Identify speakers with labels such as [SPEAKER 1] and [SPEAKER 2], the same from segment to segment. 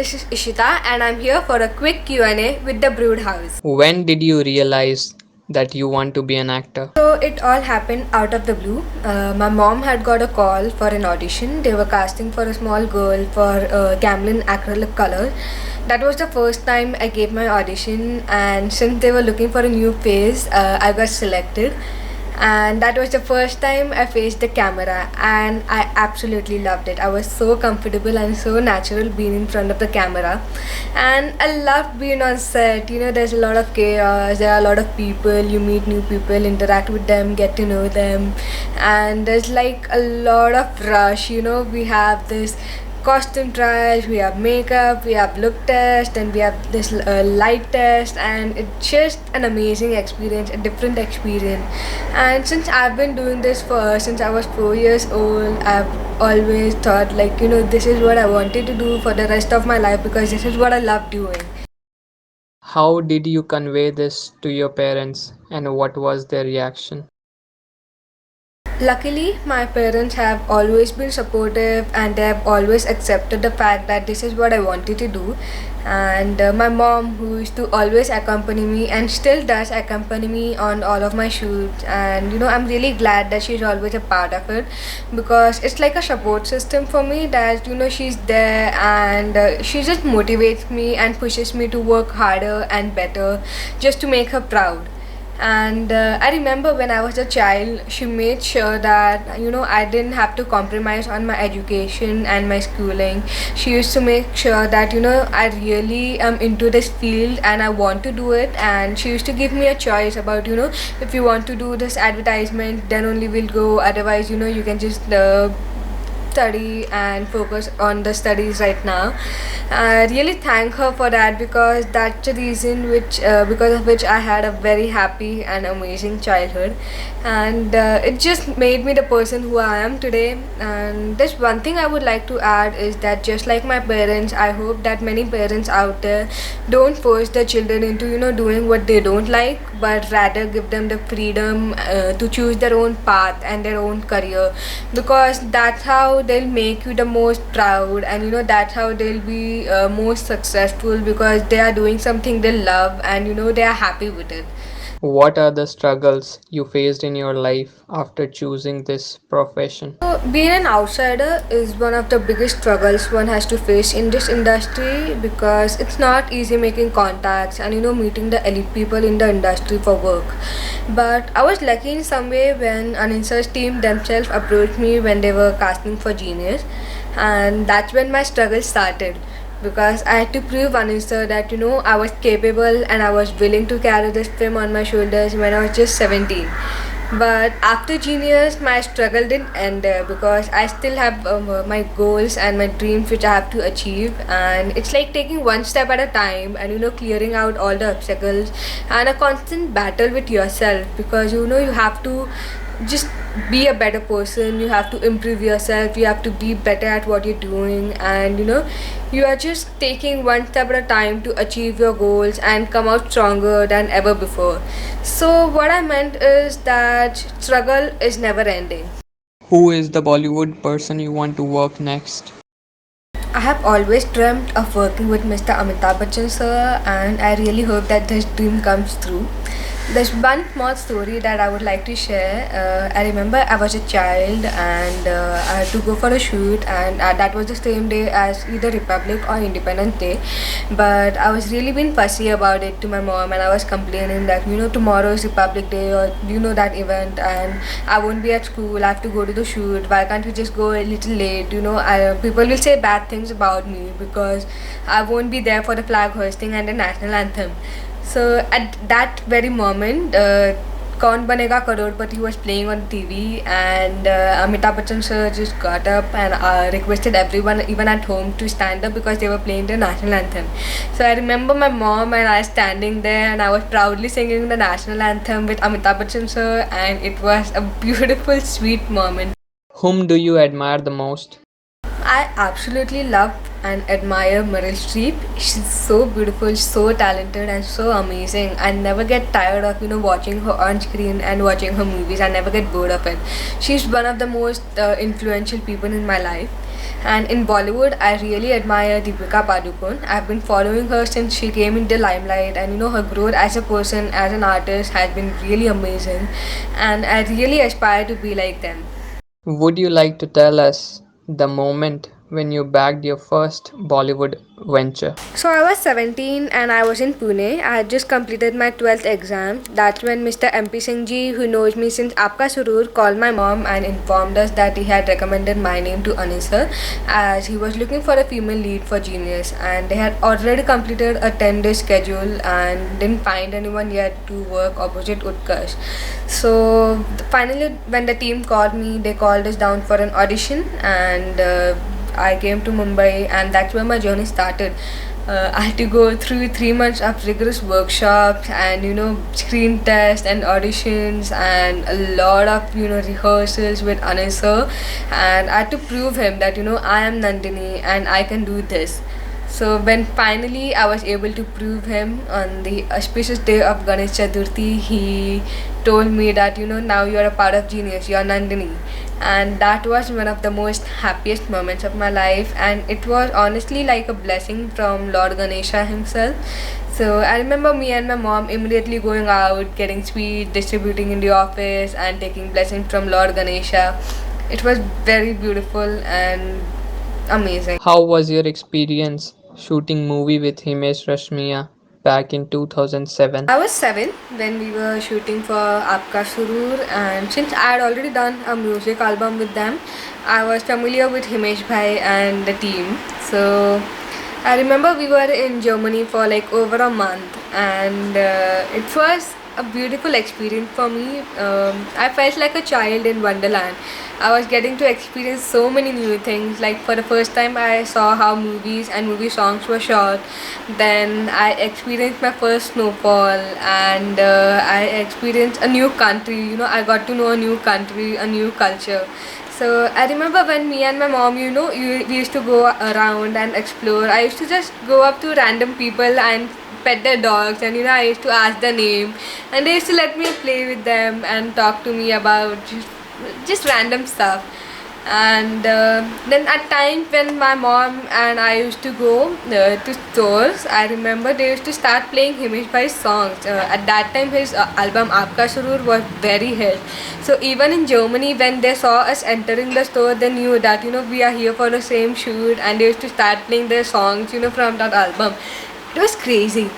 [SPEAKER 1] this is Ishita and I'm here for a quick Q&A with the Brood House.
[SPEAKER 2] When did you realize that you want to be an actor?
[SPEAKER 1] So it all happened out of the blue. My mom had got a call for an audition. They were casting for a small girl for Camlin acrylic color. That was the first time I gave my audition, and since they were looking for a new face, I got selected. And that was the first time I faced the camera, and I absolutely loved it. I was so comfortable and so natural being in front of the camera, and I loved being on set. There's a lot of chaos, there are a lot of people, you meet new people, interact with them, get to know them, and there's like a lot of rush. We have this costume trials, we have makeup, we have look test, and we have this light test, and it's just an amazing experience, a different experience. And since I've been doing this for since I was 4 years old, I've always thought like this is what I wanted to do for the rest of my life because this is what I love doing.
[SPEAKER 2] How did you convey this to your parents and what was their reaction?
[SPEAKER 1] Luckily, my parents have always been supportive and they have always accepted the fact that this is what I wanted to do. And my mom, who used to always accompany me and still does accompany me on all of my shoots, and I'm really glad that she's always a part of it because it's like a support system for me that she's there and she just motivates me and pushes me to work harder and better just to make her proud. And I remember when I was a child, she made sure that I didn't have to compromise on my education and my schooling. She used to make sure that I really am into this field and I want to do it, and she used to give me a choice about if you want to do this advertisement, then only we'll go, otherwise you can just study and focus on the studies right now. I really thank her for that because that's the reason because of which I had a very happy and amazing childhood, and it just made me the person who I am today. And this one thing I would like to add is that just like my parents, I hope that many parents out there don't force their children into doing what they don't like, but rather give them the freedom to choose their own path and their own career, because that's how they'll make you the most proud, and that's how they'll be most successful because they are doing something they love and they are happy with it.
[SPEAKER 2] What are the struggles you faced in your life after choosing this profession?
[SPEAKER 1] So, being an outsider is one of the biggest struggles one has to face in this industry because it's not easy making contacts and meeting the elite people in the industry for work. But I was lucky in some way when Aninsa's team themselves approached me when they were casting for Genius, and that's when my struggle started because I had to prove Anisa that I was capable and I was willing to carry this film on my shoulders when I was just 17. But after Genius, my struggle didn't end there because I still have my goals and my dreams which I have to achieve, and it's like taking one step at a time and clearing out all the obstacles and a constant battle with yourself because you have to just be a better person, you have to improve yourself, you have to be better at what you're doing, and you are just taking one step at a time to achieve your goals and come out stronger than ever before. So what I meant is that struggle is never ending.
[SPEAKER 2] Who is the Bollywood person you want to work next?
[SPEAKER 1] I have always dreamt of working with Mr. Amitabh Bachchan sir, and I really hope that this dream comes true. There's one small story that I would like to share. I remember I was a child and I had to go for a shoot, and that was the same day as either Republic or Independence Day. But I was really being fussy about it to my mom, and I was complaining that tomorrow is Republic Day, or that event, and I won't be at school. I have to go to the shoot. Why can't we just go a little late? People will say bad things about me because I won't be there for the flag hoisting and the national anthem. So at that very moment, Kaun Banega Karodpati was playing on TV, and Amitabh Bachchan sir just got up and requested everyone, even at home, to stand up because they were playing the national anthem. So I remember my mom and I standing there, and I was proudly singing the national anthem with Amitabh Bachchan sir, and it was a beautiful, sweet moment.
[SPEAKER 2] Whom do you admire the most?
[SPEAKER 1] I absolutely love and admire Meryl Streep. She's so beautiful, so talented, and so amazing. I never get tired of watching her on screen and watching her movies. I never get bored of it. She's one of the most influential people in my life. And in Bollywood, I really admire Deepika Padukone. I've been following her since she came into limelight, and her growth as a person, as an artist, has been really amazing. And I really aspire to be like them.
[SPEAKER 2] Would you like to tell us the moment when you bagged your first Bollywood venture?
[SPEAKER 1] So I was 17 and I was in Pune. I had just completed my 12th exam. That's when Mr. MP Singh ji, who knows me since Aapka Surur, called my mom and informed us that he had recommended my name to Anisar as he was looking for a female lead for Genius, and they had already completed a 10-day schedule and didn't find anyone yet to work opposite Utkarsh. So finally, when the team called me, they called us down for an audition, and I came to Mumbai, and that's where my journey started. I had to go through 3 months of rigorous workshops and screen tests and auditions and a lot of rehearsals with Anisar, and I had to prove him that I am Nandini and I can do this. So when finally I was able to prove him on the auspicious day of Ganesh Chaturthi, he told me that now you are a part of Genius, you are Nandini, and that was one of the most happiest moments of my life, and it was honestly like a blessing from Lord Ganesha himself. So I remember me and my mom immediately going out, getting sweet, distributing in the office, and taking blessings from Lord Ganesha. It was very beautiful and amazing.
[SPEAKER 2] How was your experience shooting movie with Himesh Rashmiya back in 2007?
[SPEAKER 1] I was 7 when we were shooting for Aapka Surur, and since I had already done a music album with them, I was familiar with Himesh Bhai and the team. So I remember we were in Germany for like over a month, and it was a beautiful experience for me. I felt like a child in Wonderland. I was getting to experience so many new things. Like for the first time, I saw how movies and movie songs were shot. Then I experienced my first snowfall, and I experienced a new country. I got to know a new country, a new culture. So I remember when me and my mom, we used to go around and explore. I used to just go up to random people and pet their dogs, and I used to ask their name, and they used to let me play with them and talk to me about just random stuff. And then at times when my mom and I used to go to stores, I remember they used to start playing Himesh Bhai's songs. At that time, his album Aapka Surur was very hit. So even in Germany, when they saw us entering the store, they knew that we are here for the same shoot, and they used to start playing their songs from that album. It was crazy.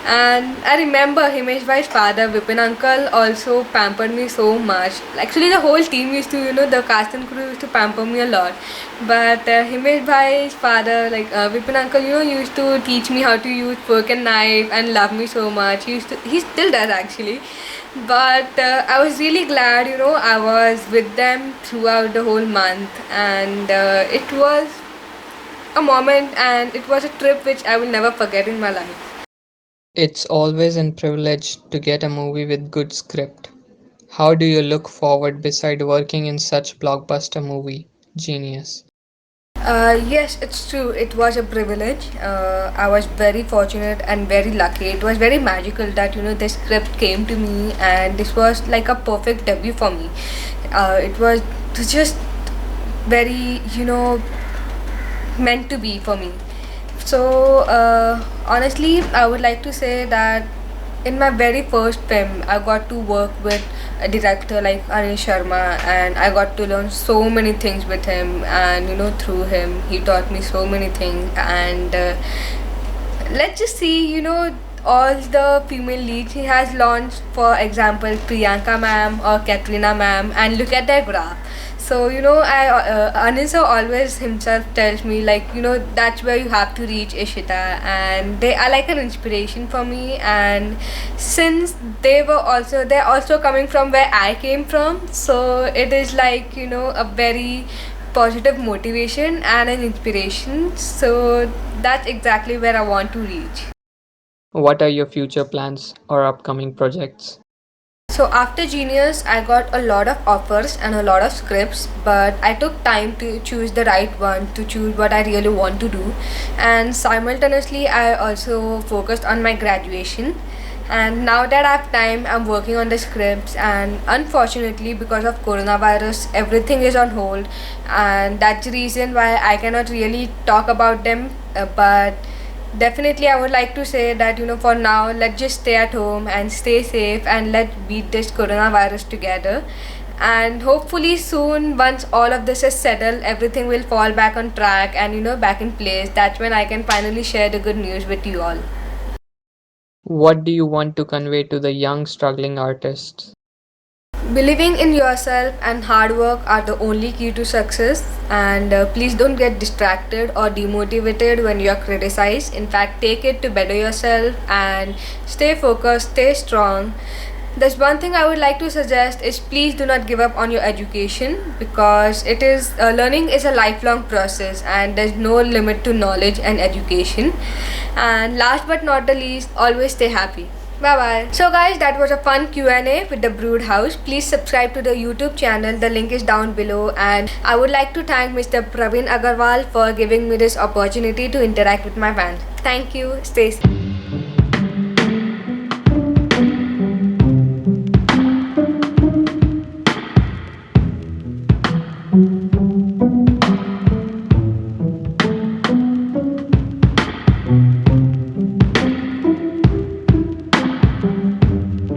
[SPEAKER 1] And I remember Himesh Bhai's father, Vipin uncle, also pampered me so much. Actually, the whole team used to, the cast and crew used to pamper me a lot. But Himesh Bhai's father, like Vipin uncle, used to teach me how to use fork and knife and love me so much. He still does actually. But I was really glad, I was with them throughout the whole month, and it was a moment, and it was a trip which I will never forget in my life.
[SPEAKER 2] It's always a privilege to get a movie with good script. How do you look forward beside working in such blockbuster movie? Genius.
[SPEAKER 1] Yes, it's true. It was a privilege. I was very fortunate and very lucky. It was very magical that this script came to me, and this was like a perfect debut for me. It was just very meant to be for me. So honestly, I would like to say that in my very first film, I got to work with a director like Anil Sharma, and I got to learn so many things with him. And through him, he taught me so many things. And let's just see, all the female leads he has launched. For example, Priyanka ma'am or Katrina ma'am, and look at their graph. So Anisa always himself tells me, like, that's where you have to reach, Ishita, and they are like an inspiration for me. And since they're also coming from where I came from, so it is like a very positive motivation and an inspiration. So that's exactly where I want to reach.
[SPEAKER 2] What are your future plans or upcoming projects?
[SPEAKER 1] So after Genius, I got a lot of offers and a lot of scripts, but I took time to choose the right one, to choose what I really want to do. And simultaneously, I also focused on my graduation. And now that I have time, I'm working on the scripts. And unfortunately, because of coronavirus, everything is on hold. And that's the reason why I cannot really talk about them. But definitely, I would like to say that, for now, let's just stay at home and stay safe and let's beat this coronavirus together. And hopefully, soon, once all of this is settled, everything will fall back on track and, back in place. That's when I can finally share the good news with you all.
[SPEAKER 2] What do you want to convey to the young struggling artists?
[SPEAKER 1] Believing in yourself and hard work are the only key to success. And please don't get distracted or demotivated when you are criticized. In fact, take it to better yourself and stay focused, stay strong. There's one thing I would like to suggest is please do not give up on your education, because it is learning is a lifelong process and there's no limit to knowledge and education. And last but not the least, always stay happy. Bye bye. So guys, that was a fun Q&A with the Brood House. Please subscribe to the YouTube channel. The link is down below. And I would like to thank Mr. Praveen Agarwal for giving me this opportunity to interact with my fans. Thank you. Stay safe.